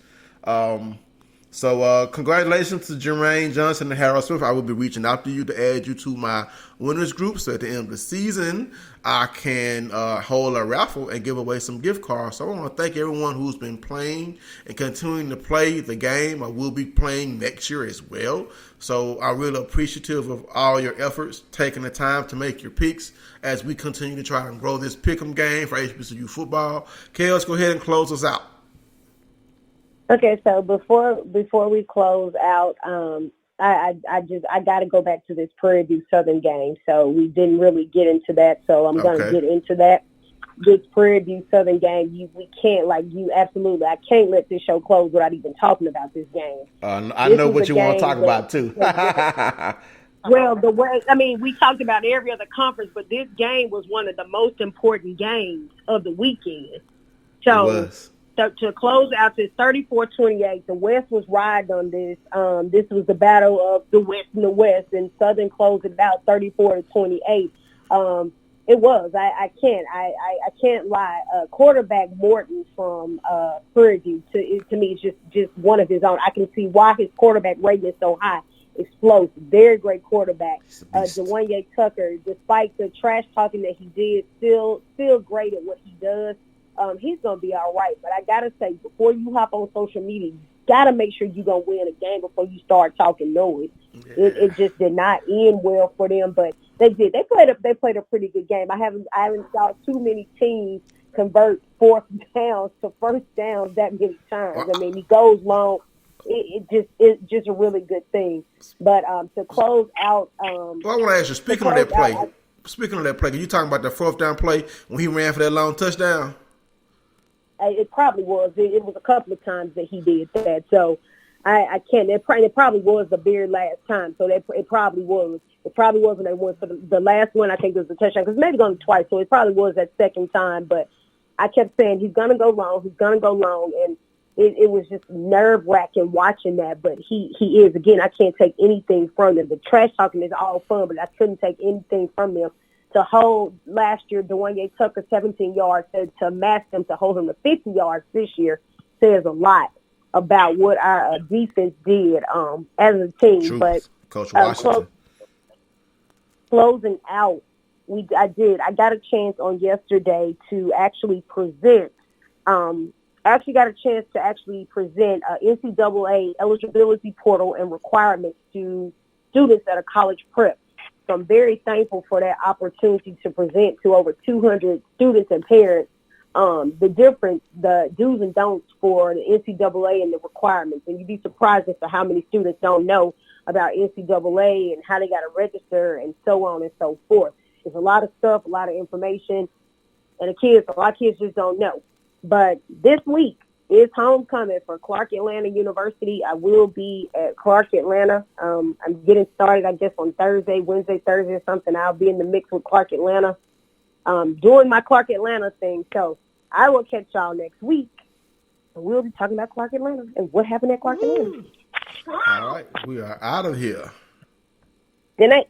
So congratulations to Jermaine Johnson and Harold Smith. I will be reaching out to you to add you to my winners group. So at the end of the season, I can hold a raffle and give away some gift cards. So I want to thank everyone who's been playing and continuing to play the game. I will be playing next year as well. So I'm really appreciative of all your efforts, taking the time to make your picks as we continue to try and grow this pick'em game for HBCU football. Kels, go ahead and close us out. Okay, so before we close out, I got to go back to this Prairie View Southern game. So we didn't really get into that. So I'm going to get into that. This Prairie View Southern game, we can't absolutely. I can't let this show close without even talking about this game. I know what you want to talk about too. Well, we talked about every other conference, but this game was one of the most important games of the weekend. So. It was. So to close out this 34-28, the West was riding on this. This was the battle of the West and the West, and Southern closed it out 34-28. It was. I can't lie. Quarterback Morton from Prairie View, to me, is just one of his own. I can see why his quarterback rating is so high. Explosive, very great quarterback. Dwayne Tucker, despite the trash talking that he did, still great at what he does. He's going to be all right. But I got to say, before you hop on social media, you got to make sure you're going to win a game before you start talking noise. Yeah. It just did not end well for them, but they did. They played a pretty good game. I haven't saw too many teams convert fourth downs to first downs that many times. I mean, he goes long. It's just a really good thing. But to close out, I want to ask you. Speaking of that play, are you talking about the fourth down play when he ran for that long touchdown? It probably was. It was a couple of times that he did that. So I can't. It probably was the very last time. So it probably was. It probably was when they went for the last one. I think it was a touchdown because maybe going twice. So it probably was that second time. But I kept saying he's gonna go long. He's gonna go long, and it was just nerve wracking watching that. But he is again. I can't take anything from him. The trash talking is all fun, but I couldn't take anything from him. To hold last year, Dwayne Tucker 17 yards, to match them to hold him to 50 yards this year says a lot about what our defense did as a team. Truth. But Coach Washington. Closing out, I got a chance on yesterday to actually present. Got a chance to actually present NCAA eligibility portal and requirements to students at a college prep. So I'm very thankful for that opportunity to present to over 200 students and parents the do's and don'ts for the NCAA and the requirements. And you'd be surprised as to how many students don't know about NCAA and how they got to register and so on and so forth. There's a lot of stuff, a lot of information, and a lot of kids just don't know. But this week is homecoming for Clark Atlanta University. I will be at Clark Atlanta. I'm getting started, I guess, on Wednesday, Thursday or something. I'll be in the mix with Clark Atlanta doing my Clark Atlanta thing. So I will catch y'all next week. And we'll be talking about Clark Atlanta and what happened at Clark Atlanta. All right. We are out of here. Good night.